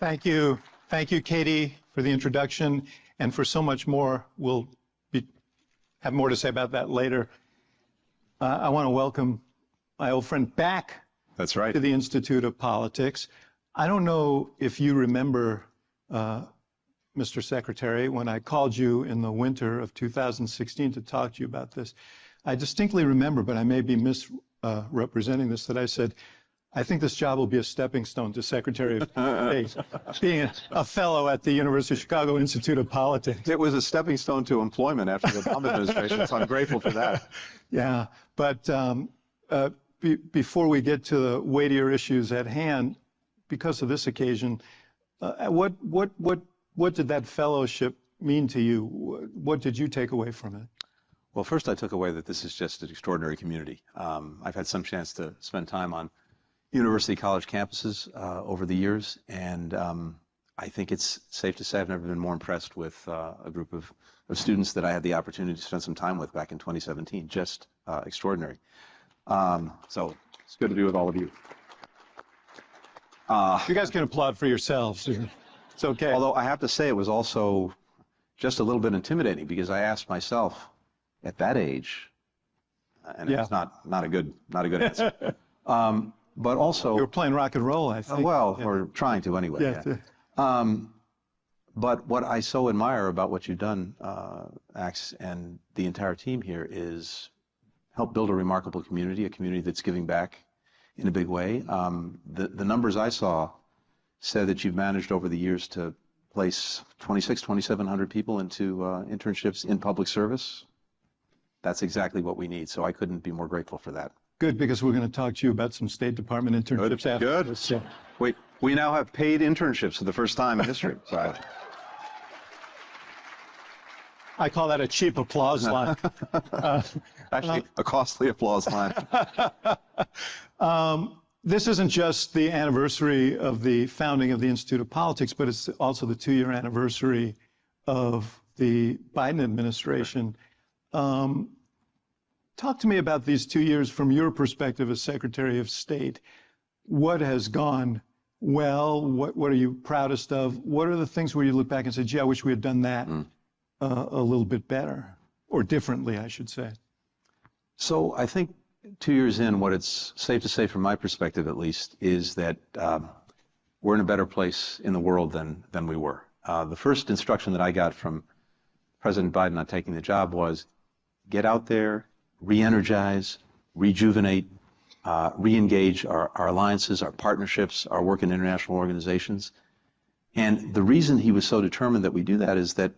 Thank you. Thank you, Katie, for the introduction and for so much more. We'll have more to say about that later. I want to welcome my old friend back. That's right. To the Institute of Politics. I don't know if you remember, Mr. Secretary, when I called you in the winter of 2016 to talk to you about this. I distinctly remember, but I may be misrepresenting this, that I said, I think this job will be a stepping stone to Secretary of State, being a fellow at the University of Chicago Institute of Politics. It was a stepping stone to employment after the Obama administration, so I'm grateful for that. Yeah, but before we get to the weightier issues at hand, because of this occasion, what did that fellowship mean to you? What did you take away from it? Well, first I took away that this is just an extraordinary community. I've had some chance to spend time on university college campuses over the years, and I think it's safe to say I've never been more impressed with a group of students that I had the opportunity to spend some time with back in 2017. Just extraordinary. So it's good to be with all of you. You guys can applaud for yourselves. It's okay. Although I have to say it was also just a little bit intimidating, because I asked myself at that age, and it's not a good answer. But also, you were playing rock and roll, I think. Or trying to anyway. Yeah. But what I so admire about what you've done, Ax, and the entire team here, is help build a remarkable community, a community that's giving back in a big way. The numbers I saw said that you've managed over the years to place 2,700 people into internships in public service. That's exactly what we need, so I couldn't be more grateful for that. Good, because we're going to talk to you about some State Department internships after this. So. Wait, we now have paid internships for the first time in history. So. I call that a cheap applause line. Actually, a costly applause line. This isn't just the anniversary of the founding of the Institute of Politics, but it's also the 2-year anniversary of the Biden administration. Talk to me about these 2 years from your perspective as Secretary of State. What has gone well? What are you proudest of? What are the things where you look back and say, gee, I wish we had done that a little bit better, or differently, I should say? So I think 2 years in, what it's safe to say from my perspective at least, is that we're in a better place in the world than we were. The first instruction that I got from President Biden on taking the job was, get out there, re-energize, rejuvenate, re-engage our alliances, our partnerships, our work in international organizations. And the reason he was so determined that we do that is that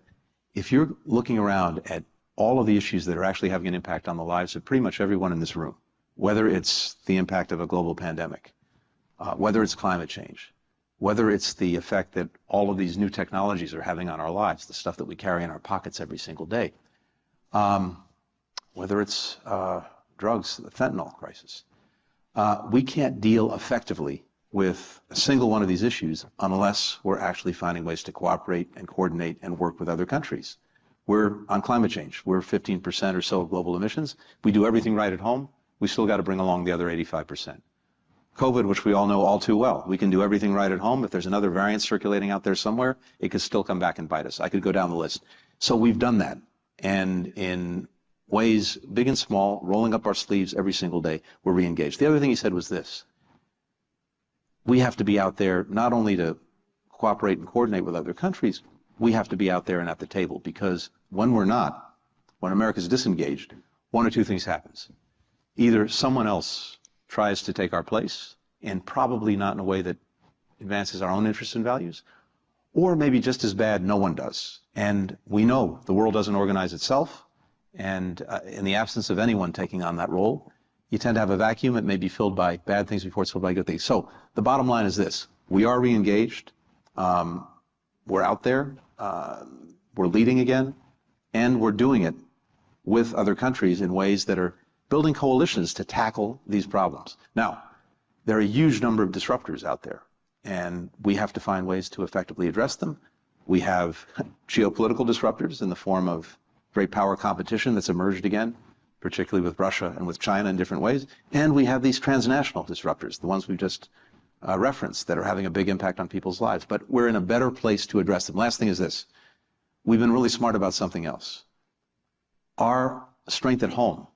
if you're looking around at all of the issues that are actually having an impact on the lives of pretty much everyone in this room, whether it's the impact of a global pandemic, whether it's climate change, whether it's the effect that all of these new technologies are having on our lives, the stuff that we carry in our pockets every single day, whether it's drugs, the fentanyl crisis. We can't deal effectively with a single one of these issues unless we're actually finding ways to cooperate and coordinate and work with other countries. We're on climate change. We're 15% or so of global emissions. We do everything right at home. We still got to bring along the other 85%. COVID, which we all know all too well. We can do everything right at home. If there's another variant circulating out there somewhere, it could still come back and bite us. I could go down the list. So we've done that. And in ways, big and small, rolling up our sleeves every single day, we're re-engaged. The other thing he said was this: we have to be out there not only to cooperate and coordinate with other countries, we have to be out there and at the table, because when we're not, when America's disengaged, one or two things happens. Either someone else tries to take our place, and probably not in a way that advances our own interests and values, or maybe just as bad, no one does. And we know the world doesn't organize itself, and in the absence of anyone taking on that role, you tend to have a vacuum. It may be filled by bad things before it's filled by good things. So the bottom line is this: we are re-engaged, we're out there, we're leading again, and we're doing it with other countries in ways that are building coalitions to tackle these problems. Now, there are a huge number of disruptors out there, and we have to find ways to effectively address them. We have geopolitical disruptors in the form of great power competition that's emerged again, particularly with Russia and with China in different ways. And we have these transnational disruptors, the ones we've just referenced that are having a big impact on people's lives. But we're in a better place to address them. Last thing is this. We've been really smart about something else. Our strength at home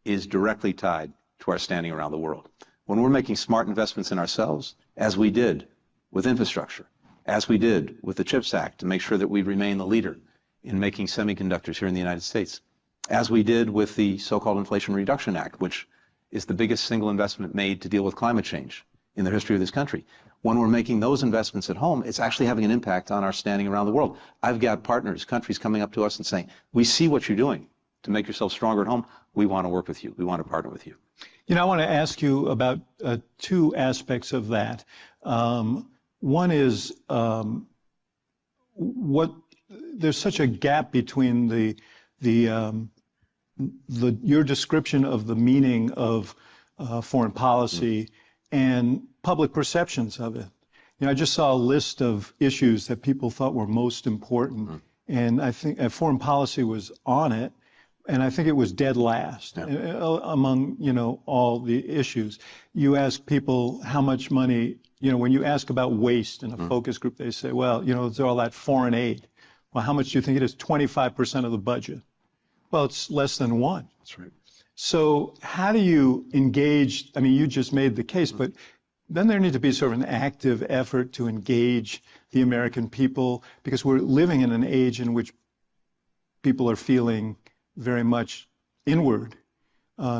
is directly tied to our standing around the world. When we're making smart investments in ourselves, as we did with infrastructure, as we did with the CHIPS Act to make sure that we remain the leader in making semiconductors here in the United States, as we did with the so-called Inflation Reduction Act, which is the biggest single investment made to deal with climate change in the history of this country. When we're making those investments at home, it's actually having an impact on our standing around the world. I've got partners, countries coming up to us and saying, we see what you're doing to make yourself stronger at home. We want to work with you. We want to partner with you. You know, I want to ask you about two aspects of that. One is there's such a gap between your description of the meaning of foreign policy and public perceptions of it. You know, I just saw a list of issues that people thought were most important, and I think foreign policy was on it, and I think it was dead last among, you know, all the issues. You ask people how much money, you know, when you ask about waste in a focus group, they say, well, you know, there's all that foreign aid. Well, how much do you think it is? 25% of the budget. Well, it's less than one. That's right. So how do you engage? I mean, you just made the case, but then there needs to be sort of an active effort to engage the American people, because we're living in an age in which people are feeling very much inward.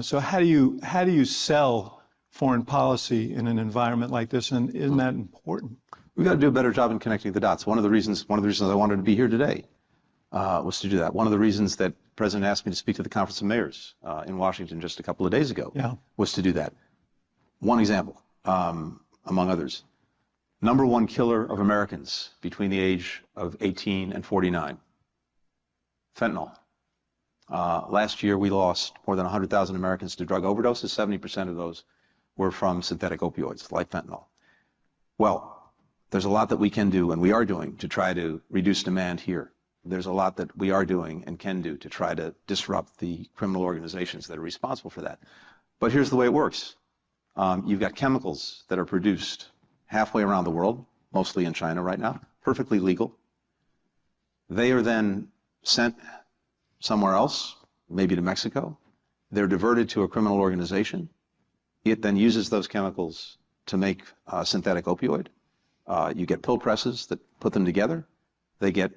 So how do you sell foreign policy in an environment like this, and isn't that important? We've got to do a better job in connecting the dots. One of the reasons I wanted to be here today was to do that. One of the reasons that the President asked me to speak to the Conference of Mayors in Washington just a couple of days ago was to do that. One example, among others. Number one killer of Americans between the age of 18 and 49, fentanyl. Last year we lost more than 100,000 Americans to drug overdoses. 70% of those were from synthetic opioids like fentanyl. Well, there's a lot that we can do and we are doing to try to reduce demand here. There's a lot that we are doing and can do to try to disrupt the criminal organizations that are responsible for that. But here's the way it works. You've got chemicals that are produced halfway around the world, mostly in China right now, perfectly legal. They are then sent somewhere else, maybe to Mexico. They're diverted to a criminal organization. It then uses those chemicals to make synthetic opioid. You get pill presses that put them together. They get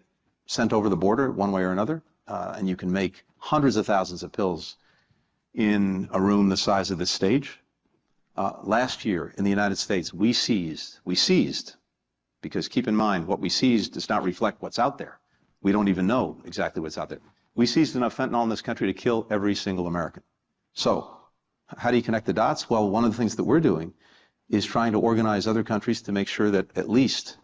sent over the border one way or another, and you can make hundreds of thousands of pills in a room the size of this stage. Last year in the United States, we seized, because keep in mind, what we seized does not reflect what's out there. We don't even know exactly what's out there. We seized enough fentanyl in this country to kill every single American. So how do you connect the dots? Well, one of the things that we're doing is trying to organize other countries to make sure that at least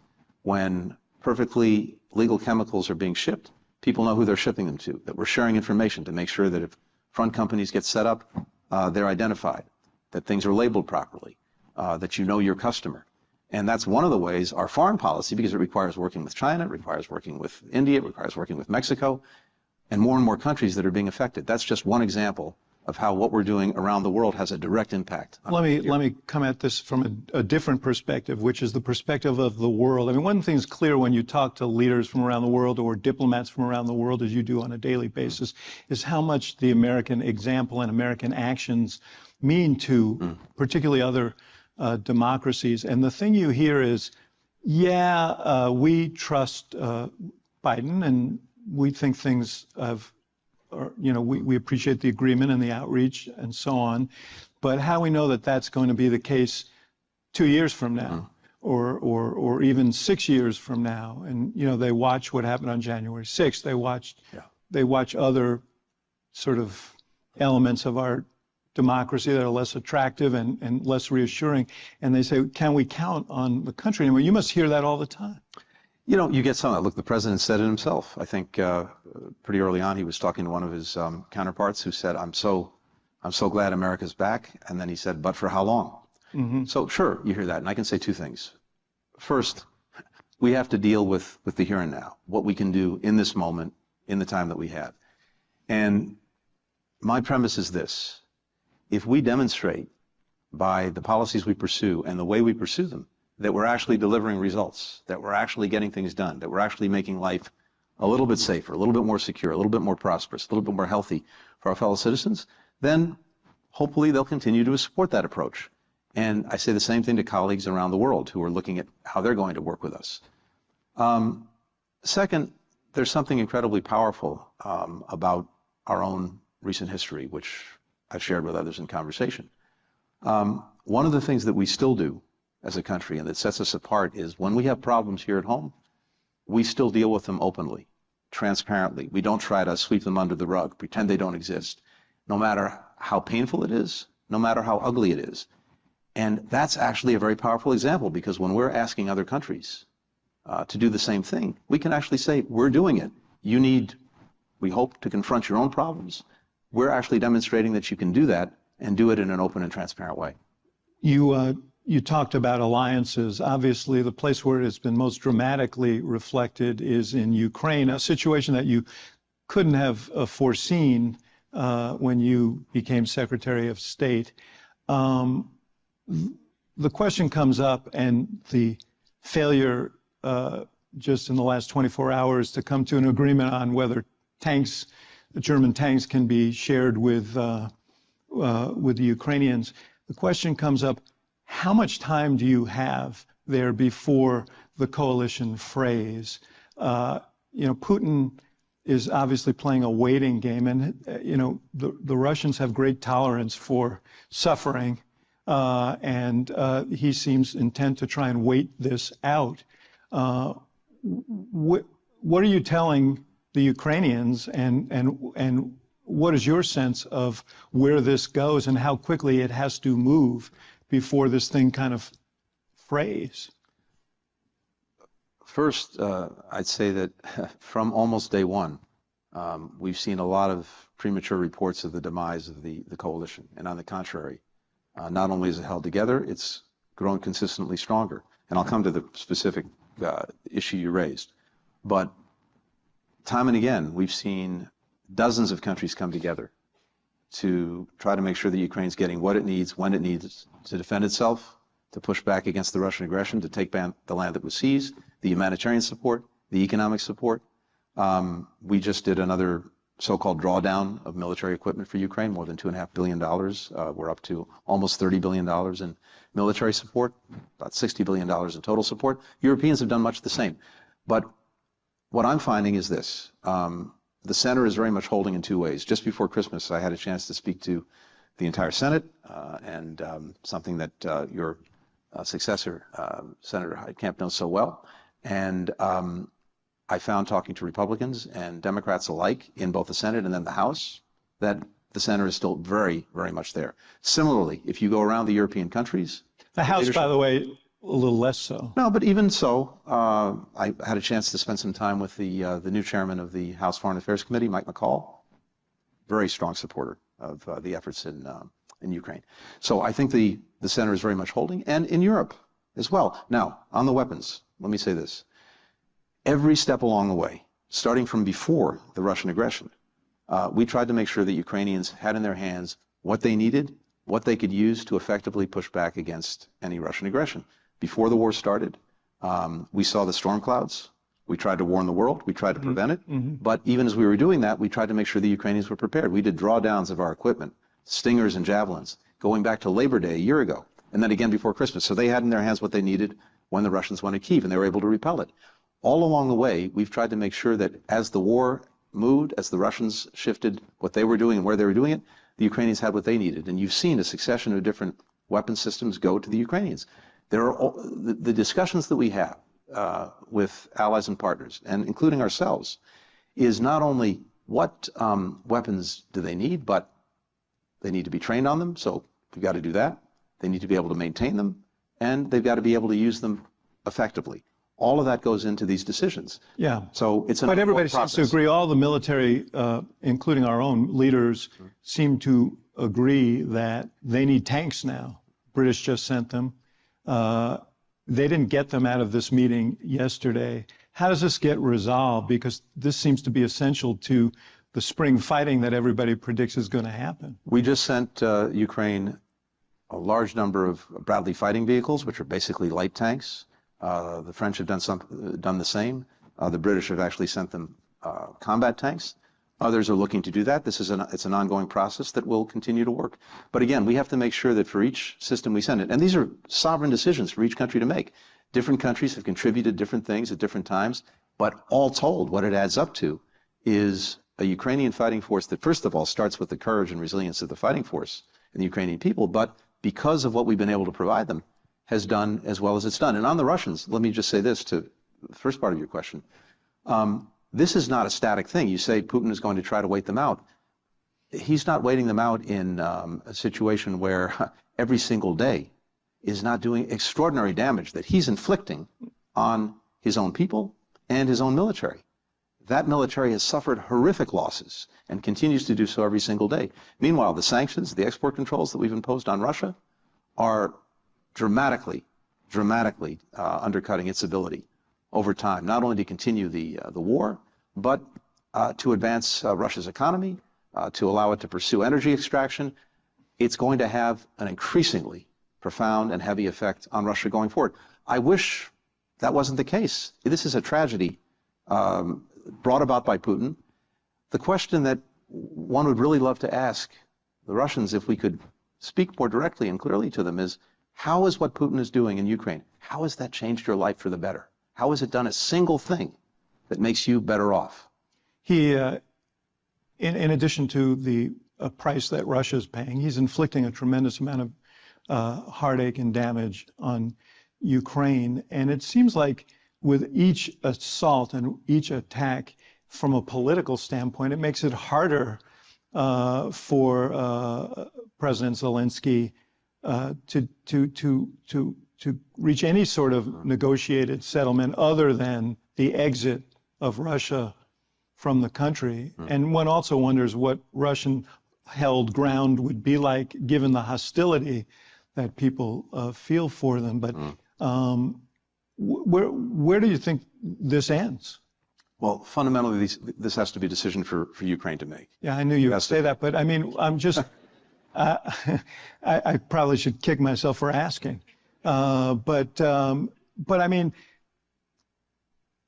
when perfectly legal chemicals are being shipped, people know who they're shipping them to, that we're sharing information to make sure that if front companies get set up, they're identified, that things are labeled properly, that you know your customer. And that's one of the ways our foreign policy, because it requires working with China, it requires working with India, it requires working with Mexico, and more countries that are being affected. That's just one example of how what we're doing around the world has a direct impact. Let me come at this from a different perspective, which is the perspective of the world. I mean, one thing's clear when you talk to leaders from around the world or diplomats from around the world, as you do on a daily basis, is how much the American example and American actions mean to particularly other democracies. And the thing you hear is, we trust Biden and we think things we appreciate the agreement and the outreach and so on, but how we know that that's going to be the case 2 years from now or even 6 years from now. And, you know, they watch what happened on January 6th. They watch other sort of elements of our democracy that are less attractive and less reassuring. And they say, can we count on the country anymore? You must hear that all the time. You know, you get some of that. Look, the president said it himself. I think pretty early on he was talking to one of his counterparts who said, I'm so glad America's back. And then he said, but for how long? So sure, you hear that. And I can say two things. First, we have to deal with the here and now, what we can do in this moment, in the time that we have. And my premise is this. If we demonstrate by the policies we pursue and the way we pursue them, that we're actually delivering results, that we're actually getting things done, that we're actually making life a little bit safer, a little bit more secure, a little bit more prosperous, a little bit more healthy for our fellow citizens, then hopefully they'll continue to support that approach. And I say the same thing to colleagues around the world who are looking at how they're going to work with us. Second, there's something incredibly powerful about our own recent history, which I've shared with others in conversation. One of the things that we still do as a country and that sets us apart is when we have problems here at home, we still deal with them openly, transparently. We don't try to sweep them under the rug, pretend they don't exist, no matter how painful it is, no matter how ugly it is. And that's actually a very powerful example, because when we're asking other countries to do the same thing, we can actually say, we're doing it. You need, we hope, to confront your own problems. We're actually demonstrating that you can do that and do it in an open and transparent way. You talked about alliances. Obviously, the place where it has been most dramatically reflected is in Ukraine, a situation that you couldn't have foreseen when you became Secretary of State. The question comes up, and the failure just in the last 24 hours to come to an agreement on whether tanks, the German tanks, can be shared with the Ukrainians. The question comes up, how much time do you have there before the coalition frays? Putin is obviously playing a waiting game, and the Russians have great tolerance for suffering, and he seems intent to try and wait this out. What are you telling the Ukrainians, and what is your sense of where this goes and how quickly it has to move before this thing kind of frays? First, I'd say that from almost day one, we've seen a lot of premature reports of the demise of the coalition. And on the contrary, not only is it held together, it's grown consistently stronger. And I'll come to the specific issue you raised. But time and again, we've seen dozens of countries come together to try to make sure that Ukraine's getting what it needs, when it needs to defend itself, to push back against the Russian aggression, to take back the land that was seized, the humanitarian support, the economic support. We just did another so-called drawdown of military equipment for Ukraine, more than $2.5 billion. We're up to almost $30 billion in military support, about $60 billion in total support. Europeans have done much the same. But what I'm finding is this. The center is very much holding in two ways. Just before Christmas, I had a chance to speak to the entire Senate, and something that your successor, Senator Heitkamp, knows so well. And I found, talking to Republicans and Democrats alike in both the Senate and then the House, that the center is still very, very much there. Similarly, if you go around the European countries... The House, by the way, a little less so. No, but even so, I had a chance to spend some time with the new chairman of the House Foreign Affairs Committee, Mike McCall, very strong supporter of the efforts in Ukraine. So I think the center is very much holding, and in Europe as well. Now, on the weapons, let me say this. Every step along the way, starting from before the Russian aggression, we tried to make sure that Ukrainians had in their hands what they needed, what they could use to effectively push back against any Russian aggression. Before the war started, we saw the storm clouds. We tried to warn the world. We tried to prevent it. But even as we were doing that, we tried to make sure the Ukrainians were prepared. We did drawdowns of our equipment, Stingers and Javelins, going back to Labor Day a year ago, and then again before Christmas. So they had in their hands what they needed when the Russians went to Kyiv, and they were able to repel it. All along the way, we've tried to make sure that as the war moved, as the Russians shifted what they were doing and where they were doing it, the Ukrainians had what they needed. And you've seen a succession of different weapon systems go to the Ukrainians. There are the discussions that we have with allies and partners, and including ourselves, is not only what weapons do they need, but they need to be trained on them, so we've got to do that. They need to be able to maintain them, and they've got to be able to use them effectively. All of that goes into these decisions. Yeah. So it's an But everybody process. seems to agree. All the military, including our own leaders, seem to agree that they need tanks now. British just sent them. They didn't get them out of this meeting yesterday. How does this get resolved? Because this seems to be essential to the spring fighting that everybody predicts is going to happen. We just sent Ukraine a large number of Bradley fighting vehicles, which are basically light tanks. The French have done the same. The British have actually sent them combat tanks. Others are looking to do that. It's an ongoing process that will continue to work. But again, we have to make sure that for each system we send it, and these are sovereign decisions for each country to make. Different countries have contributed different things at different times, but all told, what it adds up to is a Ukrainian fighting force that, first of all, starts with the courage and resilience of the fighting force and the Ukrainian people, but because of what we've been able to provide them, has done as well as it's done. And on the Russians, let me just say this to the first part of your question. This is not a static thing. You say Putin is going to try to wait them out. He's not waiting them out in a situation where every single day is not doing extraordinary damage that he's inflicting on his own people and his own military. That military has suffered horrific losses and continues to do so every single day. Meanwhile, the sanctions, the export controls that we've imposed on Russia are dramatically undercutting its ability over time, not only to continue the war, but to advance Russia's economy, to allow it to pursue energy extraction. It's going to have an increasingly profound and heavy effect on Russia going forward. I wish that wasn't the case. This is a tragedy brought about by Putin. The question that one would really love to ask the Russians, if we could speak more directly and clearly to them, is how is what Putin is doing in Ukraine, how has that changed your life for the better? How has it done a single thing that makes you better off? He, in addition to the price that Russia is paying, he's inflicting a tremendous amount of heartache and damage on Ukraine. And it seems like with each assault and each attack, from a political standpoint, it makes it harder for President Zelensky to reach any sort of negotiated settlement other than the exit of Russia from the country. And one also wonders what Russian held ground would be like given the hostility that people feel for them. But where do you think this ends? Well, fundamentally, this has to be a decision for Ukraine to make. Yeah, I knew you would say that, but I mean, I'm just, I probably should kick myself for asking. But I mean,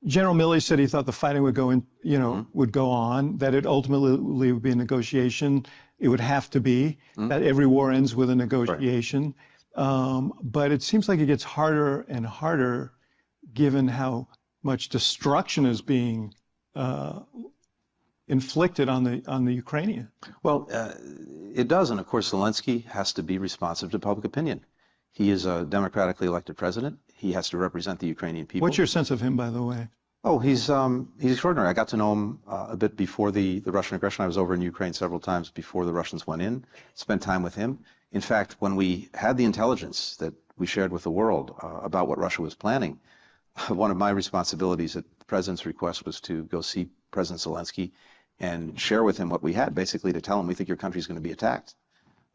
General Milley said he thought the fighting would go in, would go on, that it ultimately would be a negotiation. It would have to be, that every war ends with a negotiation. Right. But it seems like it gets harder and harder given how much destruction is being inflicted on the Ukrainian. Well, it does, and of course Zelensky has to be responsive to public opinion. He is a democratically elected president. He has to represent the Ukrainian people. What's your sense of him, by the way? Oh, he's extraordinary. I got to know him a bit before the Russian aggression. I was over in Ukraine several times before the Russians went in, spent time with him. In fact, when we had the intelligence that we shared with the world about what Russia was planning, one of my responsibilities at the president's request was to go see President Zelensky and share with him what we had, basically to tell him we think your country is going to be attacked,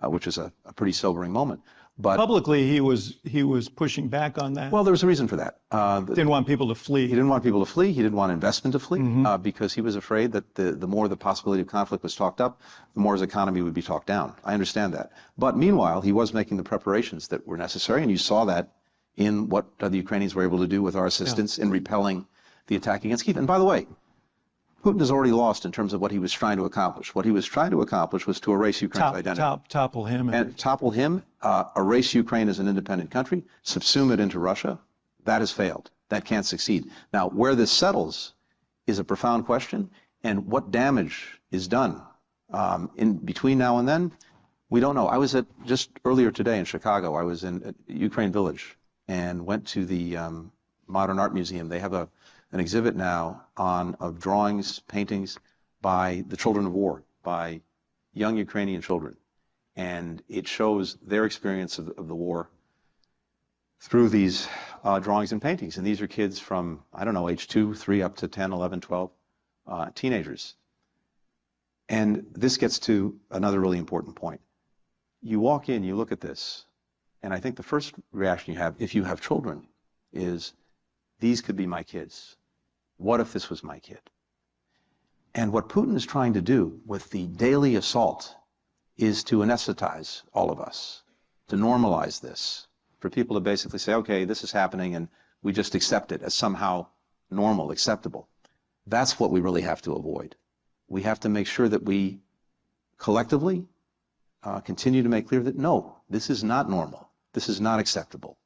which is a pretty sobering moment. But publicly, he was pushing back on that. Well, there was a reason for that. Didn't want people to flee. He didn't want people to flee. He didn't want investment to flee because he was afraid that the more the possibility of conflict was talked up, the more his economy would be talked down. I understand that. But meanwhile, he was making the preparations that were necessary, and you saw that in what the Ukrainians were able to do with our assistance in repelling the attack against Kyiv. And by the way, Putin has already lost in terms of what he was trying to accomplish. What he was trying to accomplish was to erase Ukraine's identity. Topple him. And topple him, erase Ukraine as an independent country, subsume it into Russia. That has failed. That can't succeed. Now, where this settles is a profound question, and what damage is done in between now and then, we don't know. I was just earlier today in Chicago, I was in Ukraine Village and went to the Modern Art Museum. They have an exhibit now of drawings, paintings by the children of war, by young Ukrainian children. And it shows their experience of the war through these drawings and paintings. And these are kids from, I don't know, age 2, 3, up to 10, 11, 12, teenagers. And this gets to another really important point. You walk in, you look at this, and I think the first reaction you have, if you have children, is, these could be my kids. What if this was my kid? And what Putin is trying to do with the daily assault is to anesthetize all of us. to normalize this, for people to basically say, okay, this is happening and we just accept it as somehow normal, acceptable. That's what we really have to avoid. We have to make sure that we collectively continue to make clear that no, this is not normal. This is not acceptable.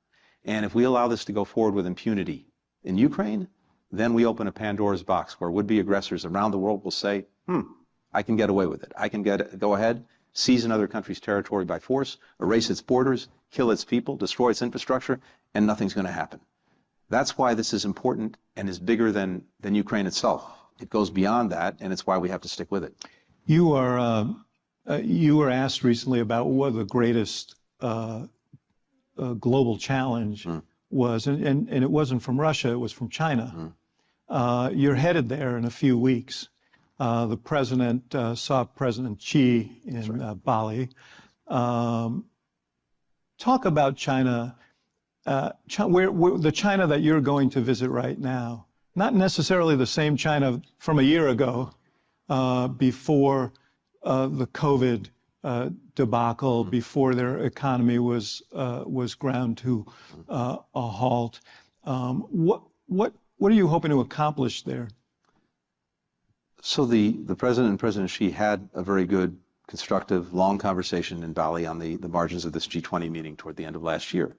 And if we allow this to go forward with impunity in Ukraine, then we open a Pandora's box where would-be aggressors around the world will say, I can get away with it. I can go ahead, seize another country's territory by force, erase its borders, kill its people, destroy its infrastructure, and nothing's going to happen. That's why this is important and is bigger than Ukraine itself. It goes beyond that, and it's why we have to stick with it. You were asked recently about what the greatest global challenge was, and it wasn't from Russia, it was from China. You're headed there in a few weeks. The president saw President Xi in Bali. Talk about China, the China that you're going to visit right now. Not necessarily the same China from a year ago, before the COVID debacle, before their economy was ground to a halt. What are you hoping to accomplish there? So the president and President Xi had a very good, constructive, long conversation in Bali on the margins of this G20 meeting toward the end of last year.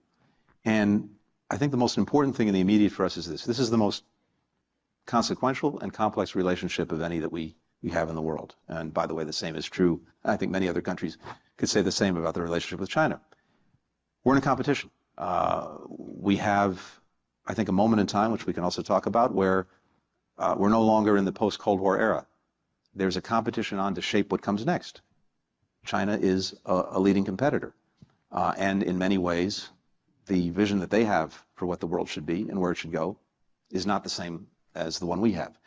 And I think the most important thing in the immediate for us is this. This is the most consequential and complex relationship of any that we have in the world. And by the way, the same is true. I think many other countries could say the same about the relationship with China. We're in a competition. We have, I think, a moment in time, which we can also talk about, where we're no longer in the post-Cold War era. There's a competition on to shape what comes next. China is a leading competitor. And in many ways, the vision that they have for what the world should be and where it should go is not the same as the one we have.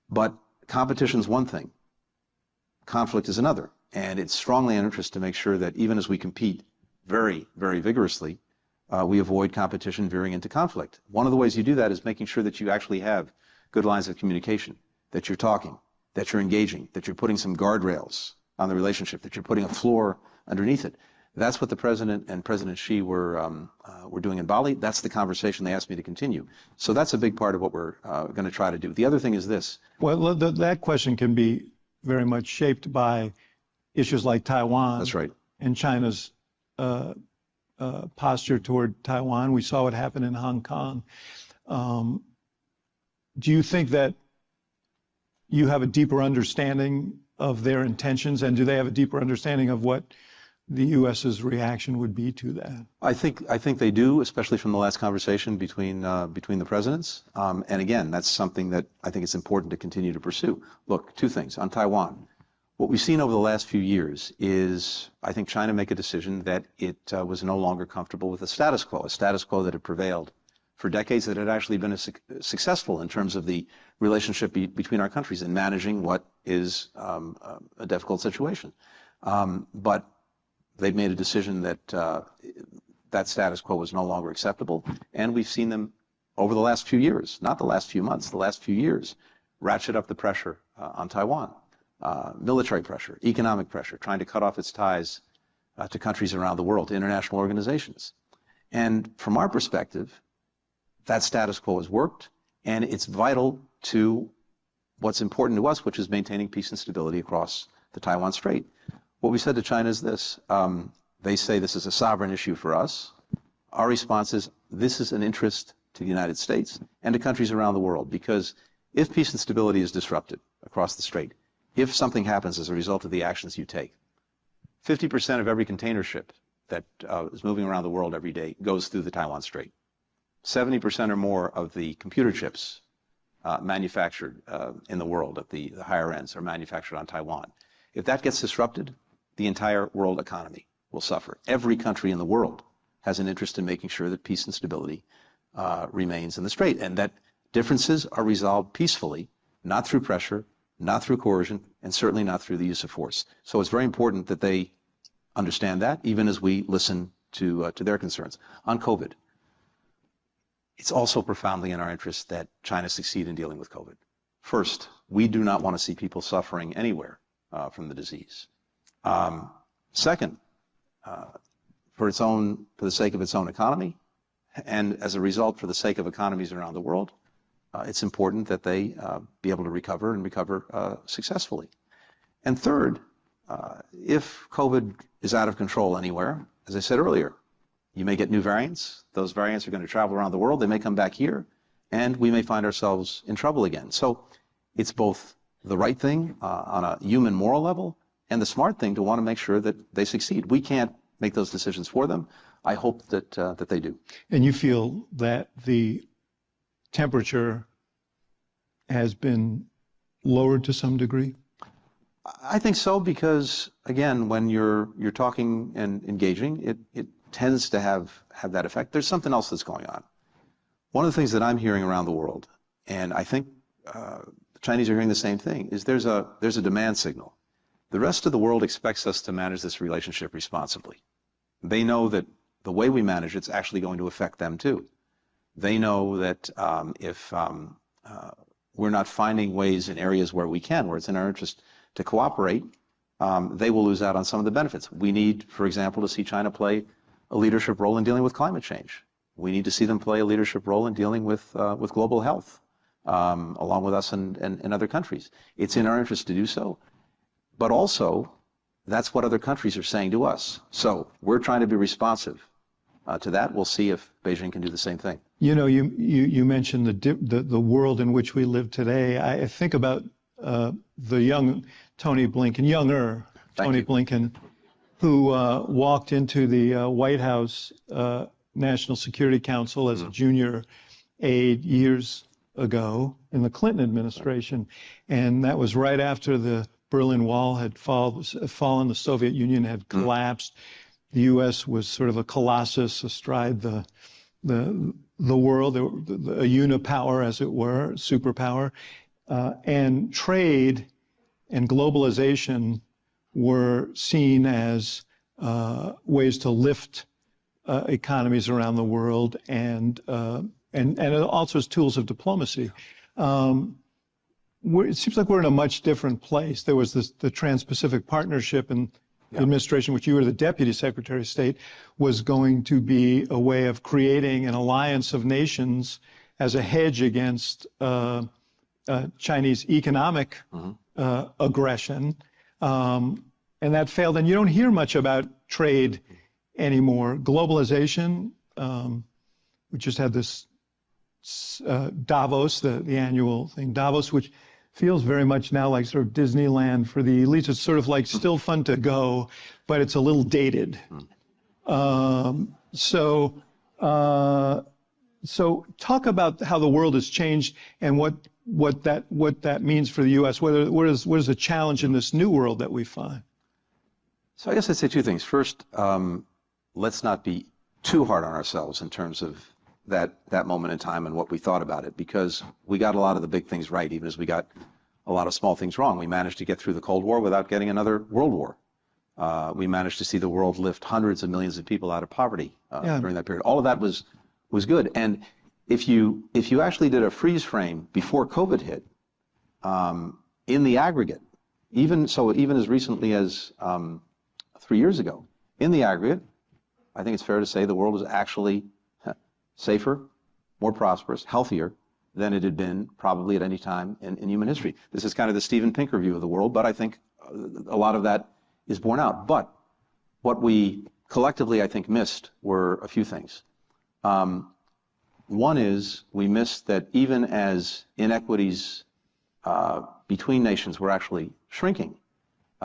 But competition is one thing. Conflict is another. And it's strongly in interest to make sure that even as we compete very, very vigorously, we avoid competition veering into conflict. One of the ways you do that is making sure that you actually have good lines of communication, that you're talking, that you're engaging, that you're putting some guardrails on the relationship, that you're putting a floor underneath it. That's what the president and President Xi were doing in Bali. That's the conversation they asked me to continue. So that's a big part of what we're going to try to do. The other thing is this. Well, that question can be very much shaped by issues like Taiwan. That's right. And China's posture toward Taiwan. We saw what happened in Hong Kong. Do you think that you have a deeper understanding of their intentions, and do they have a deeper understanding of what the U.S.'s reaction would be to that? I think they do, especially from the last conversation between the presidents. And again, that's something that I think it's important to continue to pursue. Look, two things on Taiwan. What we've seen over the last few years is, I think, China make a decision that it was no longer comfortable with a status quo that had prevailed for decades, that had actually been successful in terms of the relationship between our countries in managing what is a difficult situation. But they've made a decision that that status quo was no longer acceptable, and we've seen them over the last few years, not the last few months, the last few years, ratchet up the pressure on Taiwan. Military pressure, economic pressure, trying to cut off its ties to countries around the world, to international organizations. And from our perspective, that status quo has worked, and it's vital to what's important to us, which is maintaining peace and stability across the Taiwan Strait. What we said to China is this. They say this is a sovereign issue for us. Our response is this is an interest to the United States and to countries around the world, because if peace and stability is disrupted across the strait, if something happens as a result of the actions you take, 50% of every container ship that is moving around the world every day goes through the Taiwan Strait. 70% or more of the computer chips manufactured in the world at the higher ends are manufactured on Taiwan. If that gets disrupted, the entire world economy will suffer. Every country in the world has an interest in making sure that peace and stability remains in the strait, and that differences are resolved peacefully, not through pressure, not through coercion, and certainly not through the use of force. So it's very important that they understand that, even as we listen to their concerns. On COVID, it's also profoundly in our interest that China succeed in dealing with COVID. First, we do not want to see people suffering anywhere from the disease. Second, for the sake of its own economy, and as a result, for the sake of economies around the world, it's important that they be able to recover and recover successfully. And third, if COVID is out of control anywhere, as I said earlier, you may get new variants. Those variants are going to travel around the world. They may come back here, and we may find ourselves in trouble again. So it's both the right thing on a human moral level and the smart thing to want to make sure that they succeed. We can't make those decisions for them. I hope that they do. And you feel that the temperature has been lowered to some degree? I think so, because again, when you're talking and engaging, it tends to have that effect. There's something else that's going on. One of the things that I'm hearing around the world, and I think the Chinese are hearing the same thing, is there's a demand signal. The rest of the world expects us to manage this relationship responsibly. They know that the way we manage it's actually going to affect them too. They know that if we're not finding ways in areas where it's in our interest to cooperate, they will lose out on some of the benefits. We need, for example, to see China play a leadership role in dealing with climate change. We need to see them play a leadership role in dealing with global health, along with us and other countries. It's in our interest to do so, but also that's what other countries are saying to us. So we're trying to be responsive to that. We'll see if Beijing can do the same thing. You know, you mentioned the world in which we live today. I think about the young Tony Blinken, younger Tony Blinken, who walked into the White House National Security Council as a junior aide years ago in the Clinton administration. And that was right after the Berlin Wall had fallen, the Soviet Union had collapsed. The U.S. was sort of a colossus astride the world, a unipower, as it were, superpower. And trade and globalization were seen as ways to lift economies around the world, and also as tools of diplomacy. It seems like we're in a much different place. There was the Trans-Pacific Partnership, and the administration, which you were the Deputy Secretary of State, was going to be a way of creating an alliance of nations as a hedge against Chinese economic aggression, and that failed. And you don't hear much about trade anymore. Globalization, we just had this Davos, the annual thing, Davos, which feels very much now like sort of Disneyland for the elites. It's sort of like still fun to go, but it's a little dated. So talk about how the world has changed and what that means for the U.S. What is the challenge in this new world that we find? So I guess I'd say two things. First, let's not be too hard on ourselves in terms of that moment in time and what we thought about it, because we got a lot of the big things right, even as we got a lot of small things wrong. We managed to get through the Cold War without getting another world war. We managed to see the world lift hundreds of millions of people out of poverty during that period. All of that was good. And if you actually did a freeze frame before COVID hit, in the aggregate, even as recently as 3 years ago, in the aggregate, I think it's fair to say the world was actually safer, more prosperous, healthier than it had been probably at any time in human history. This is kind of the Steven Pinker view of the world, but I think a lot of that is borne out. But what we collectively, I think, missed were a few things. One is we missed that even as inequities between nations were actually shrinking,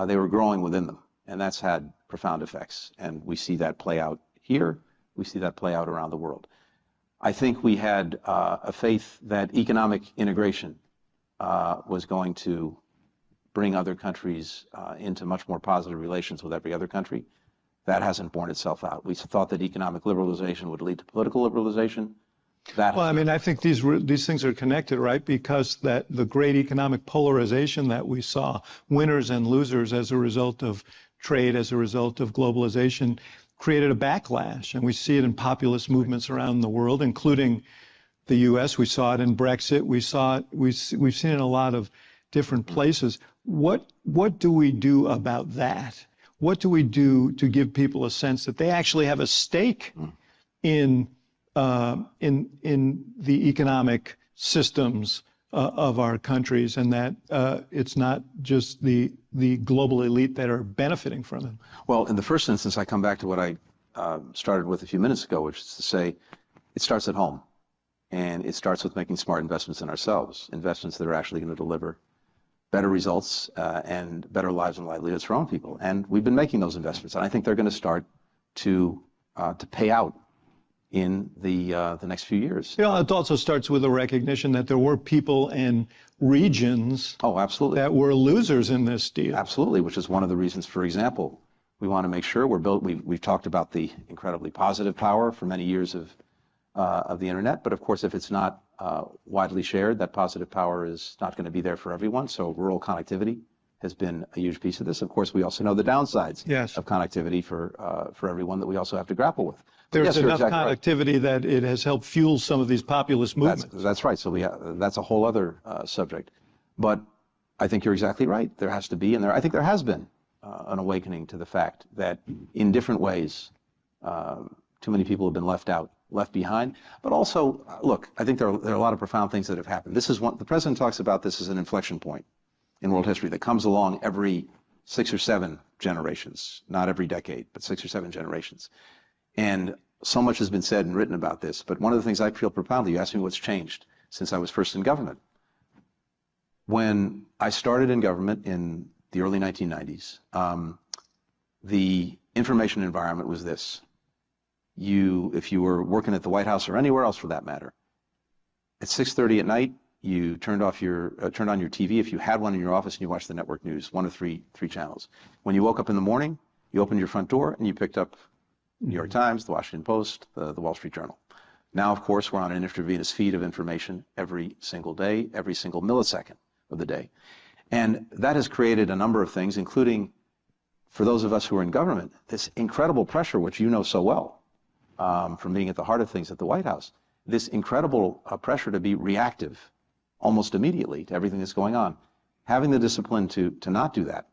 they were growing within them, and that's had profound effects. And we see that play out here. We see that play out around the world. I think we had a faith that economic integration was going to bring other countries into much more positive relations with every other country. That hasn't borne itself out. We thought that economic liberalization would lead to political liberalization. Well, I mean, I think these things are connected, right? Because that the great economic polarization that we saw, winners and losers as a result of trade, as a result of globalization, created a backlash, and we see it in populist movements around the world, including the U.S. We saw it in Brexit. We've seen it in a lot of different places. What do we do about that? what do we do to give people a sense that they actually have a stake in the economic systems of our countries, and that it's not just the global elite that are benefiting from it? Well, in the first instance, I come back to what I started with a few minutes ago, which is to say it starts at home. And it starts with making smart investments in ourselves, investments that are actually going to deliver better results and better lives and livelihoods for our own people. And we've been making those investments, and I think they're going to start to pay out in the next few years. You know, it also starts with a recognition that there were people and regions that were losers in this deal. Absolutely, which is one of the reasons, for example, we want to make sure we've talked about the incredibly positive power for many years of the internet, but of course, if it's not widely shared, that positive power is not going to be there for everyone. So rural connectivity has been a huge piece of this. Of course, we also know the downsides of connectivity for everyone that we also have to grapple with. There's enough connectivity that it has helped fuel some of these populist movements. That's right. So that's a whole other subject. But I think you're exactly right. There has to be, and I think there has been an awakening to the fact that in different ways, too many people have been left behind. But also, look, I think there are a lot of profound things that have happened. This is the president talks about this as an inflection point in world history that comes along every 6 or 7 generations, not every decade, but 6 or 7 generations. And so much has been said and written about this. But one of the things I feel profoundly, you asked me what's changed since I was first in government. When I started in government in the early 1990s, the information environment was this. If you were working at the White House or anywhere else for that matter, at 6:30 at night, you turned on your TV if you had one in your office, and you watched the network news, one of three channels. When you woke up in the morning, you opened your front door and you picked up New York Times, the Washington Post, the Wall Street Journal. Now, of course, we're on an intravenous feed of information every single day, every single millisecond of the day. And that has created a number of things, including, for those of us who are in government, this incredible pressure, which you know so well, from being at the heart of things at the White House, this incredible pressure to be reactive almost immediately to everything that's going on. Having the discipline to not do that,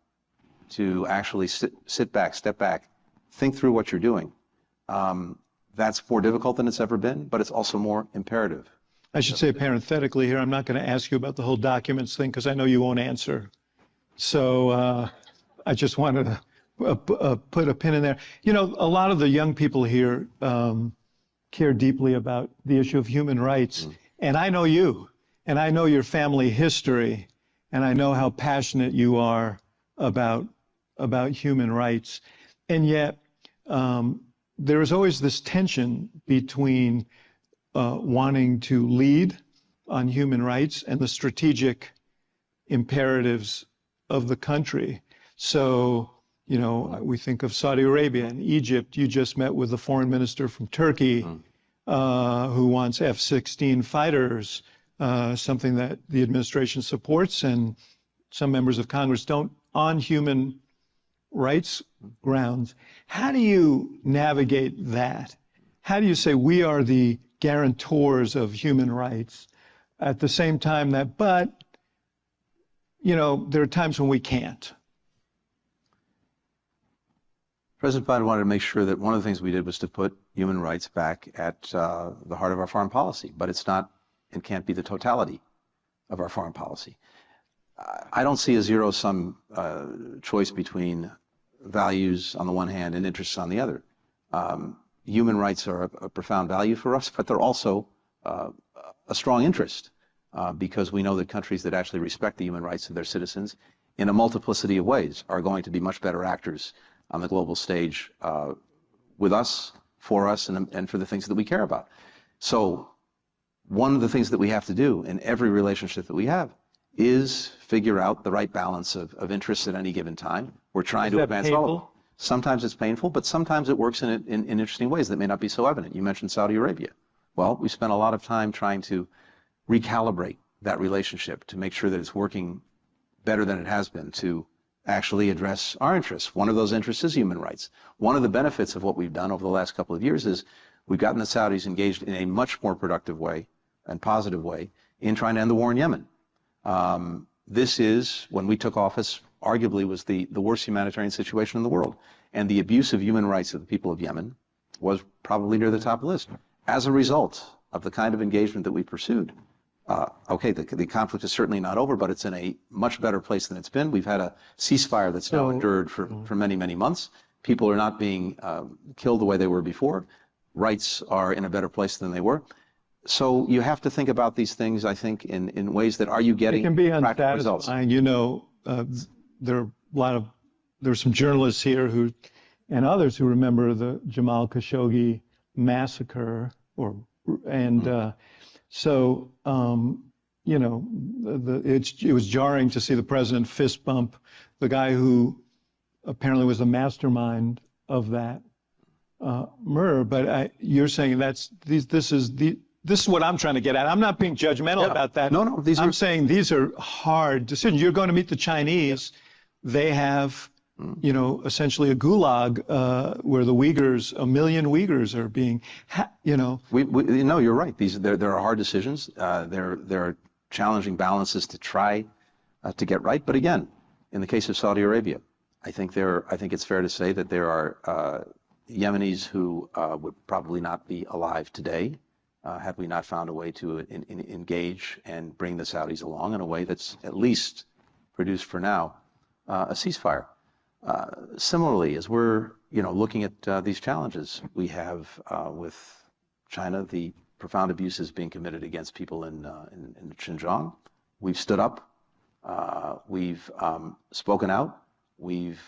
to actually sit back, step back, think through what you're doing, that's more difficult than it's ever been, but it's also more imperative. I should say parenthetically here, I'm not going to ask you about the whole documents thing because I know you won't answer. So I just wanted to put a pin in there. You know, a lot of the young people here care deeply about the issue of human rights. And I know you, and I know your family history, and I know how passionate you are about human rights. And yet, there is always this tension between wanting to lead on human rights and the strategic imperatives of the country. So, you know, we think of Saudi Arabia and Egypt. You just met with the foreign minister from Turkey who wants F-16 fighters, something that the administration supports and some members of Congress don't, on human rights grounds. How do you navigate that? How do you say we are the guarantors of human rights at the same time that, but, you know, there are times when we can't? President Biden wanted to make sure that one of the things we did was to put human rights back at the heart of our foreign policy, but it's not and can't be the totality of our foreign policy. I don't see a zero-sum choice between values on the one hand and interests on the other. Human rights are a profound value for us, but they're also a strong interest because we know that countries that actually respect the human rights of their citizens in a multiplicity of ways are going to be much better actors on the global stage with us, for us, and for the things that we care about. So one of the things that we have to do in every relationship that we have is figure out the right balance of interests at any given time. We're trying to advance all of them. Sometimes it's painful, but sometimes it works in interesting ways that may not be so evident. You mentioned Saudi Arabia. Well, we spent a lot of time trying to recalibrate that relationship to make sure that it's working better than it has been to actually address our interests. One of those interests is human rights. One of the benefits of what we've done over the last couple of years is we've gotten the Saudis engaged in a much more productive way and positive way in trying to end the war in Yemen. This is, when we took office arguably was the worst humanitarian situation in the world. And the abuse of human rights of the people of Yemen was probably near the top of the list. As a result of the kind of engagement that we pursued, okay, the conflict is certainly not over, but it's in a much better place than it's been. We've had a ceasefire that's now endured for many, many months. People are not being killed the way they were before. Rights are in a better place than they were. So you have to think about these things, I think, in ways that are you getting practical results? You know, there's some journalists here and others who remember the Jamal Khashoggi massacre, so you know, it was jarring to see the president fist bump the guy who apparently was the mastermind of that murder. But you're saying this is what I'm trying to get at. I'm not being judgmental about that. No. I'm saying these are hard decisions. You're going to meet the Chinese. They have, you know, essentially a gulag where the Uyghurs, 1 million Uyghurs are being, you know. No, you're right. There are hard decisions. There are challenging balances to try to get right. But again, in the case of Saudi Arabia, I think it's fair to say that there are Yemenis who would probably not be alive today had we not found a way to engage and bring the Saudis along in a way that's at least produced for now a ceasefire. Similarly, as we're looking at these challenges, we have with China the profound abuses being committed against people in Xinjiang. We've stood up, we've spoken out, we've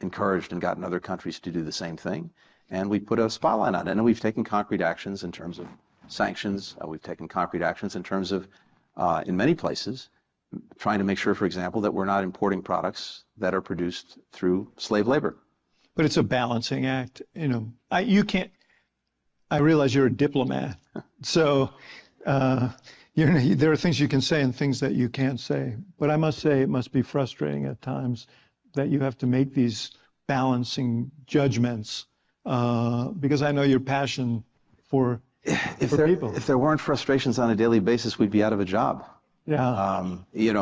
encouraged and gotten other countries to do the same thing, and we put a spotlight on it. And we've taken concrete actions in terms of sanctions. We've taken concrete actions in terms of, in many places, trying to make sure, for example, that we're not importing products that are produced through slave labor. But it's a balancing act. You know, I realize you're a diplomat, so there are things you can say and things that you can't say. But I must say it must be frustrating at times that you have to make these balancing judgments because I know your passion for people. If there weren't frustrations on a daily basis, we'd be out of a job. Yeah. It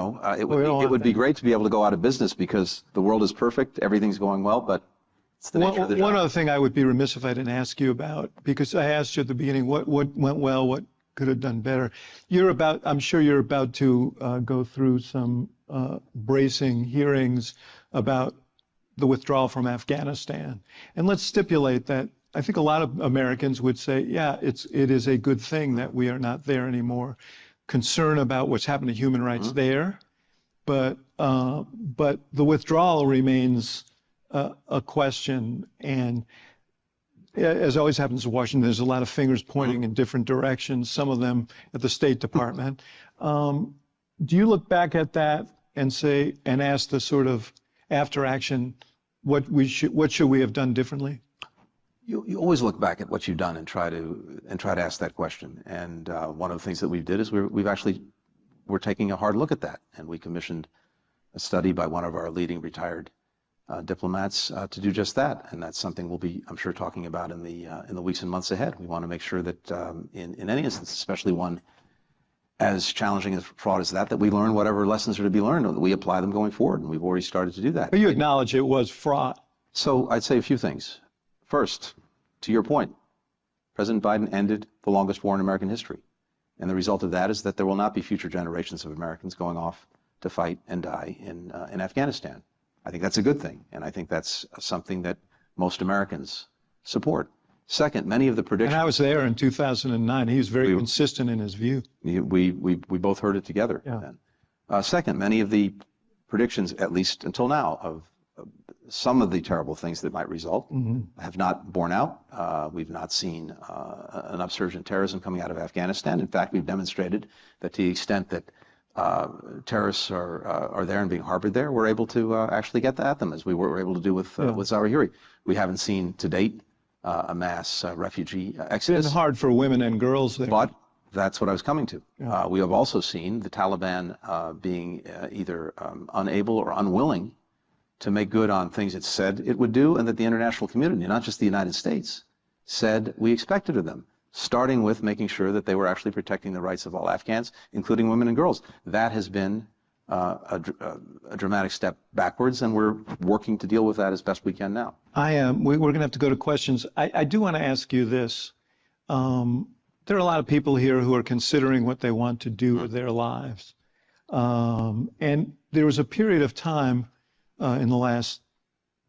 would be great to be able to go out of business because the world is perfect, everything's going well, but it's the nature of the job. One other thing I would be remiss if I didn't ask you about, because I asked you at the beginning what went well, what could have done better. I'm sure you're about to go through some bracing hearings about the withdrawal from Afghanistan. And let's stipulate that I think a lot of Americans would say, yeah, it is a good thing that we are not there anymore. Concern about what's happened to human rights there, but the withdrawal remains a question. And as always happens in Washington, there's a lot of fingers pointing in different directions. Some of them at the State Department. Do you look back at that and say and ask the sort of after action, what should we have done differently? You always look back at what you've done and try to ask that question. And one of the things that we did is we're taking a hard look at that, and we commissioned a study by one of our leading retired diplomats to do just that. And that's something we'll be, I'm sure, talking about in the weeks and months ahead. We want to make sure that in any instance, especially one as challenging as fraud as that we learn whatever lessons are to be learned, and that we apply them going forward. And we've already started to do that. But you acknowledge it was fraud. So I'd say a few things. First, to your point, President Biden ended the longest war in American history. And the result of that is that there will not be future generations of Americans going off to fight and die in Afghanistan. I think that's a good thing. And I think that's something that most Americans support. Second, many of the predictions... And I was there in 2009. He was very consistent in his view. We both heard it together then. Second, many of the predictions, at least until now, of some of the terrible things that might result have not borne out. We've not seen an upsurge in terrorism coming out of Afghanistan. In fact, we've demonstrated that to the extent that terrorists are there and being harbored there, we're able to actually get at them, as we were able to do with Zawahiri. We haven't seen to date a mass refugee exodus. It's hard for women and girls there. But that's what I was coming to. We have also seen the Taliban being either unable or unwilling to make good on things it said it would do, and that the international community, not just the United States, said we expected of them, starting with making sure that they were actually protecting the rights of all Afghans, including women and girls. That has been a dramatic step backwards, and we're working to deal with that as best we can now. We're going to have to go to questions. I do want to ask you this. There are a lot of people here who are considering what they want to do with their lives. And there was a period of time in the last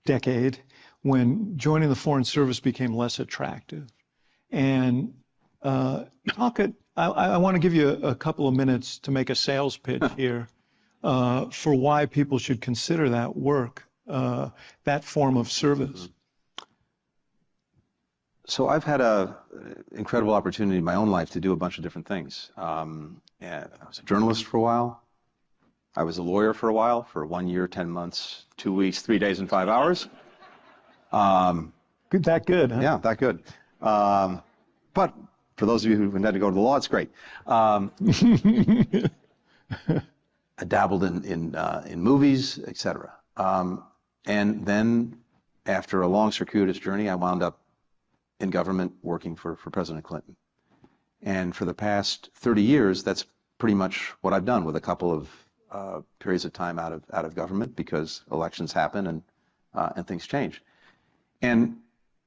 decade when joining the Foreign Service became less attractive. And I want to give you a couple of minutes to make a sales pitch here for why people should consider that work, that form of service. So I've had an incredible opportunity in my own life to do a bunch of different things. And I was a journalist for a while. I was a lawyer for a while, for 1 year, 10 months, 2 weeks, 3 days, and 5 hours. That good, huh? Yeah, that good. But for those of you who had to go to the law, it's great. I dabbled in movies, etc. And then after a long circuitous journey, I wound up in government working for President Clinton. And for the past 30 years, that's pretty much what I've done, with a couple of periods of time out of government, because elections happen and things change. And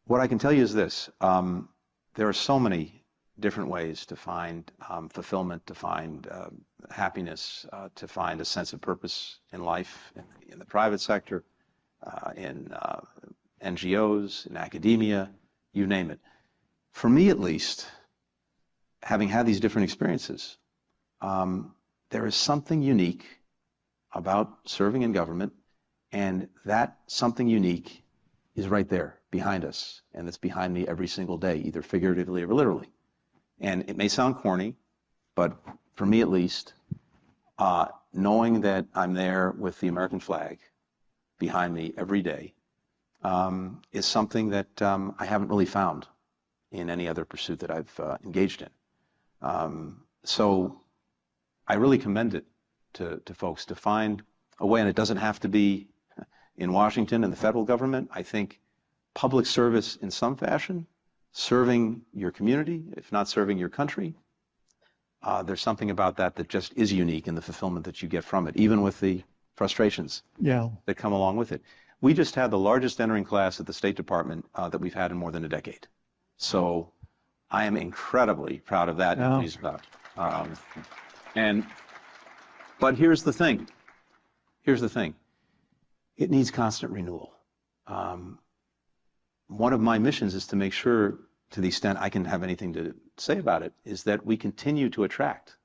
what I can tell you is this: there are so many different ways to find fulfillment, to find happiness, to find a sense of purpose in life, in the private sector, in NGOs, in academia, you name it. For me, at least, having had these different experiences, there is something unique about serving in government, and that something unique is right there behind us, and it's behind me every single day, either figuratively or literally. And it may sound corny, but for me at least, knowing that I'm there with the American flag behind me every day is something that I haven't really found in any other pursuit that I've engaged in. So I really commend it to folks to find a way, and it doesn't have to be in Washington and the federal government. I think public service in some fashion, serving your community, if not serving your country, there's something about that that just is unique in the fulfillment that you get from it, even with the frustrations that come along with it. We just had the largest entering class at the State Department that we've had in more than a decade. So I am incredibly proud of that and pleased about it. But here's the thing. It needs constant renewal. One of my missions is to make sure, to the extent I can have anything to say about it, is that we continue to attract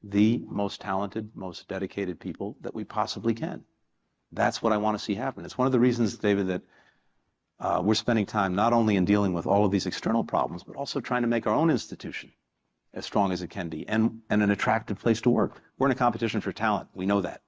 the most talented, most dedicated people that we possibly can. That's what I want to see happen. It's one of the reasons, David, that we're spending time not only in dealing with all of these external problems, but also trying to make our own institution as strong as it can be, and an attractive place to work. We're in a competition for talent. We know that.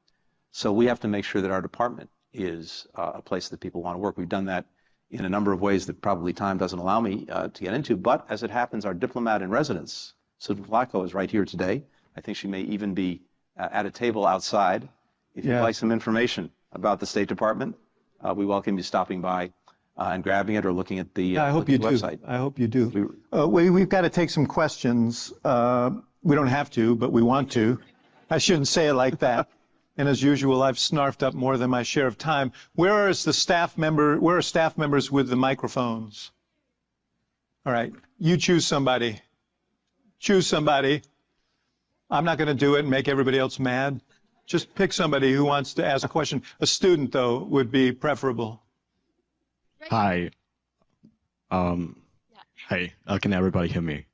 So we have to make sure that our department is a place that people want to work. We've done that in a number of ways that probably time doesn't allow me to get into. But as it happens, our diplomat in residence, Susan Flacco, is right here today. I think she may even be at a table outside. If you'd like some information about the State Department, we welcome you stopping by and grabbing it or looking at the website. I hope you do. We've got to take some questions. We don't have to, but we want to. I shouldn't say it like that. And as usual, I've snarfed up more than my share of time. Where are staff members with the microphones? All right, you choose somebody. Choose somebody. I'm not going to do it and make everybody else mad. Just pick somebody who wants to ask a question. A student, though, would be preferable. Hi. Hey, can everybody hear me?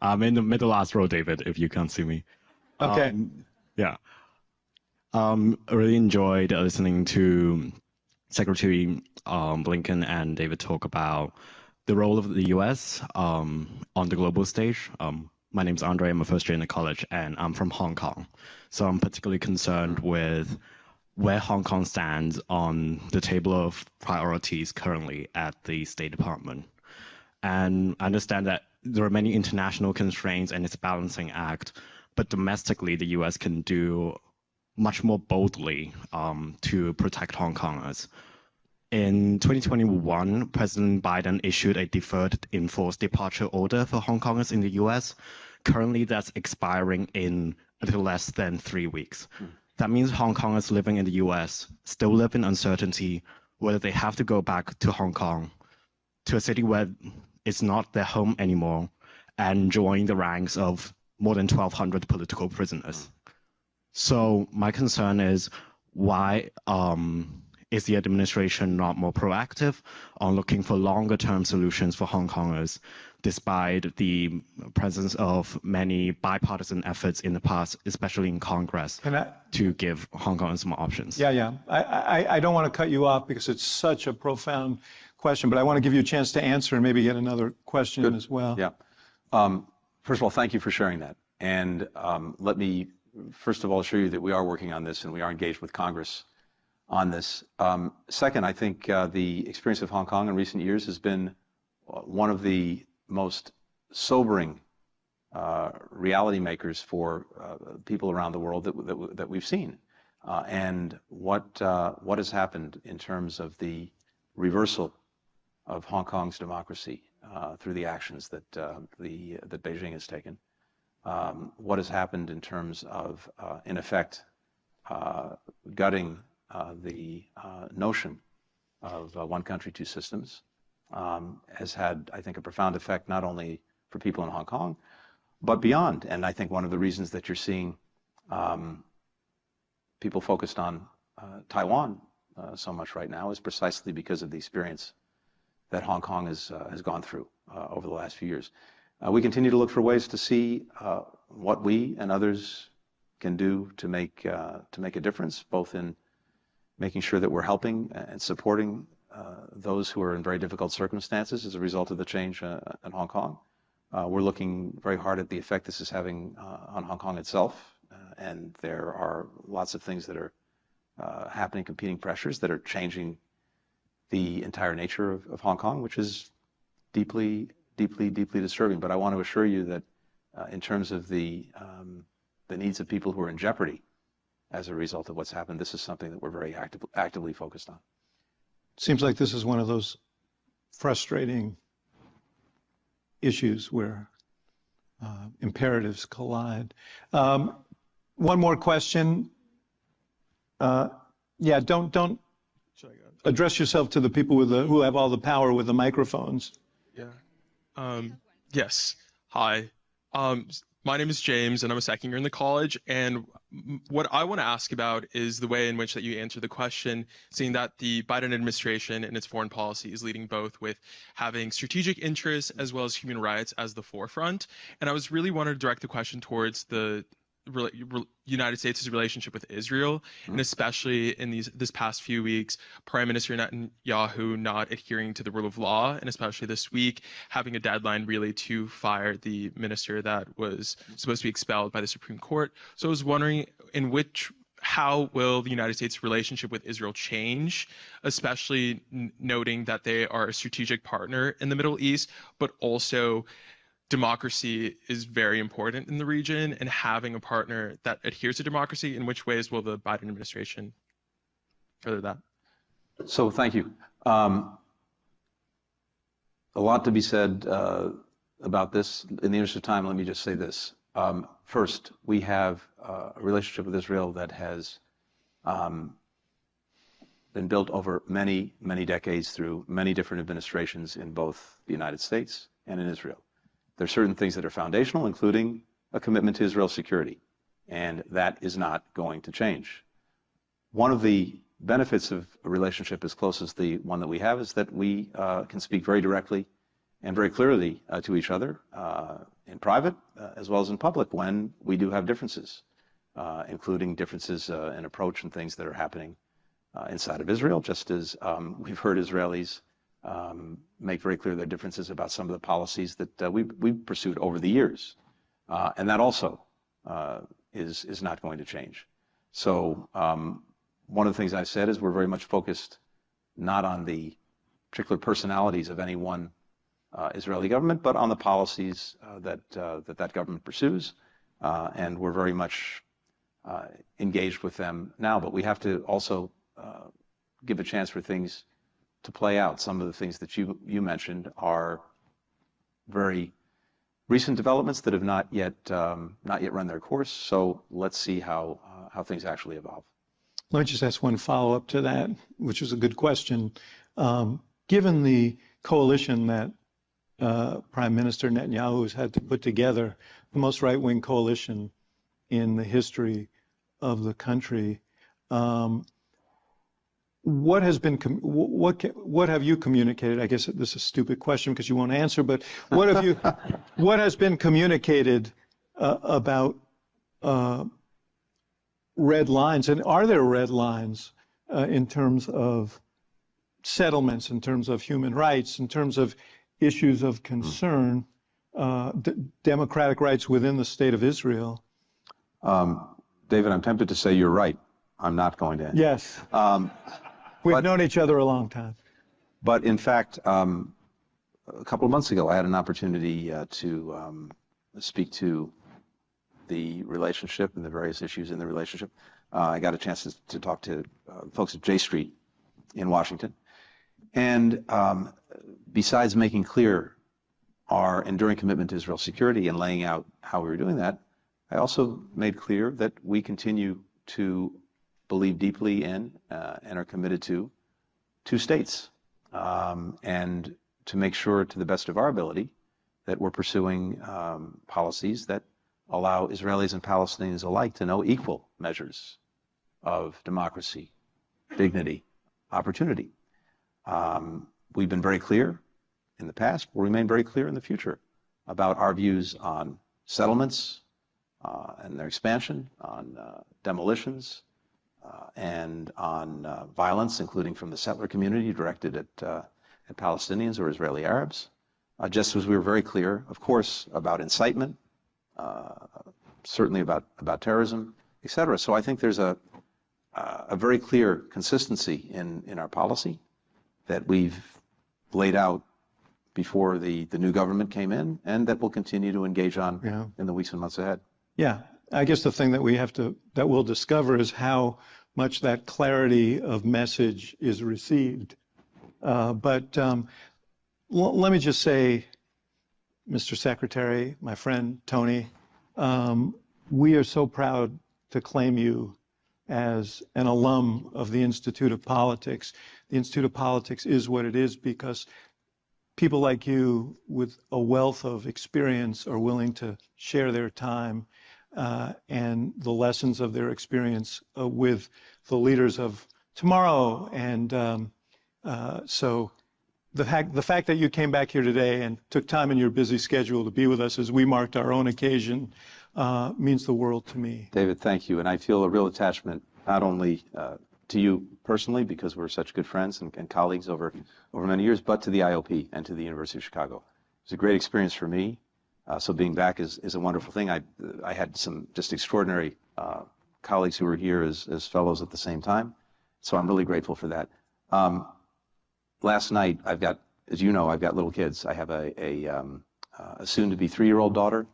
I'm in the middle last row, David, if you can't see me. Okay. Yeah. I really enjoyed listening to Secretary Blinken and David talk about the role of the U.S. On the global stage. My name's Andre. I'm a first year in the college, and I'm from Hong Kong. So I'm particularly concerned with where Hong Kong stands on the table of priorities currently at the State Department. And I understand that there are many international constraints and it's a balancing act, but domestically the U.S. can do much more boldly to protect Hong Kongers. In 2021, President Biden issued a deferred enforced departure order for Hong Kongers in the U.S. Currently, that's expiring in a little less than 3 weeks. That means Hong Kongers living in the US still live in uncertainty whether they have to go back to Hong Kong, to a city where it's not their home anymore, and join the ranks of more than 1,200 political prisoners. So my concern is, why is the administration not more proactive on looking for longer-term solutions for Hong Kongers, despite the presence of many bipartisan efforts in the past, especially in Congress, to give Hong Kongers more options? Yeah. I don't want to cut you off because it's such a profound question, but I want to give you a chance to answer and maybe get another question as well. Yeah. First of all, thank you for sharing that. And let me, first of all, assure you that we are working on this and we are engaged with Congress on this. Second, I think the experience of Hong Kong in recent years has been one of the most sobering reality makers for people around the world that we've seen. And what has happened in terms of the reversal of Hong Kong's democracy through the actions that that Beijing has taken. What has happened in terms of, in effect, gutting the notion of one country, two systems, has had, I think, a profound effect not only for people in Hong Kong, but beyond. And I think one of the reasons that you're seeing people focused on Taiwan so much right now is precisely because of the experience that Hong Kong has gone through over the last few years. We continue to look for ways to see what we and others can do to make a difference, both in making sure that we're helping and supporting those who are in very difficult circumstances as a result of the change in Hong Kong. We're looking very hard at the effect this is having on Hong Kong itself, and there are lots of things that are happening, competing pressures that are changing the entire nature of Hong Kong, which is deeply disturbing. But I want to assure you that in terms of the needs of people who are in jeopardy as a result of what's happened, this is something that we're very actively focused on. Seems like this is one of those frustrating issues where imperatives collide. One more question. Yeah, don't address yourself to the people who have all the power with the microphones. Yeah. Yes. Hi. My name is James, and I'm a second year in the college. And what I want to ask about is the way in which that you answer the question, seeing that the Biden administration and its foreign policy is leading both with having strategic interests as well as human rights as the forefront. And I was really wanted to direct the question towards the United States' relationship with Israel, and especially in this past few weeks, Prime Minister Netanyahu not adhering to the rule of law, and especially this week having a deadline really to fire the minister that was supposed to be expelled by the Supreme Court. So I was wondering how will the United States' relationship with Israel change, especially noting that they are a strategic partner in the Middle East, but also democracy is very important in the region, and having a partner that adheres to democracy. In which ways will the Biden administration further that? So thank you. A lot to be said about this. In the interest of time, let me just say this. First, we have a relationship with Israel that has been built over many, many decades through many different administrations in both the United States and in Israel. There are certain things that are foundational, including a commitment to Israel's security, and that is not going to change. One of the benefits of a relationship as close as the one that we have is that we can speak very directly and very clearly to each other in private as well as in public when we do have differences, including differences in approach and things that are happening inside of Israel, just as we've heard Israelis make very clear their differences about some of the policies that we've pursued over the years. And that also is not going to change. So one of the things I've said is we're very much focused not on the particular personalities of any one Israeli government, but on the policies that government pursues. And we're very much engaged with them now. But we have to also give a chance for things to play out. Some of the things that you mentioned are very recent developments that have not yet run their course. So let's see how how things actually evolve. Let me just ask one follow-up to that, which is a good question. Given the coalition that Prime Minister Netanyahu has had to put together, the most right-wing coalition in the history of the country, what has been what have you communicated? I guess this is a stupid question because you won't answer, but what has been communicated about red lines, and are there red lines in terms of settlements, in terms of human rights, in terms of issues of concern, democratic rights within the state of Israel? David, I'm tempted to say you're right. I'm not going to. Yes. We've known each other a long time. But in fact, a couple of months ago, I had an opportunity to speak to the relationship and the various issues in the relationship. I got a chance to talk to folks at J Street in Washington. And besides making clear our enduring commitment to Israel's security and laying out how we were doing that, I also made clear that we continue to believe deeply in and are committed to two states, and to make sure to the best of our ability that we're pursuing policies that allow Israelis and Palestinians alike to know equal measures of democracy, dignity, opportunity. We've been very clear in the past, we'll remain very clear in the future about our views on settlements and their expansion, on demolitions, and on violence, including from the settler community directed at Palestinians or Israeli Arabs, just as we were very clear, of course, about incitement, certainly about terrorism, etc. So I think there's a very clear consistency in our policy that we've laid out before the new government came in, and that we'll continue to engage on in the weeks and months ahead. Yeah, I guess the thing that we'll discover is how much that clarity of message is received. But let me just say, Mr. Secretary, my friend Tony, we are so proud to claim you as an alum of the Institute of Politics. The Institute of Politics is what it is because people like you with a wealth of experience are willing to share their time and the lessons of their experience with the leaders of tomorrow. And so the fact that you came back here today and took time in your busy schedule to be with us as we marked our own occasion means the world to me. David, thank you. And I feel a real attachment not only to you personally, because we're such good friends and colleagues over many years, but to the IOP and to the University of Chicago. It was a great experience for me. So being back is a wonderful thing. I had some just extraordinary colleagues who were here as fellows at the same time. So I'm really grateful for that. Last night, as you know, I've got little kids. I have a soon-to-be 3-year-old daughter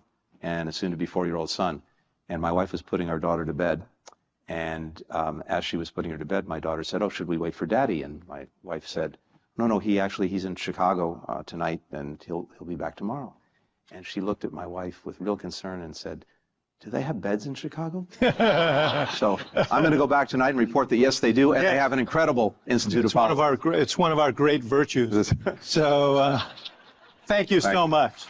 and a soon-to-be 4-year-old son. And my wife was putting our daughter to bed. And as she was putting her to bed, my daughter said, "Oh, should we wait for Daddy?" And my wife said, "No, he's in Chicago tonight, and he'll be back tomorrow." And she looked at my wife with real concern and said, "Do they have beds in Chicago?" So I'm going to go back tonight and report that yes, they do, and they have an incredible Institute of Politics. It's one of our great virtues. So thank you so much.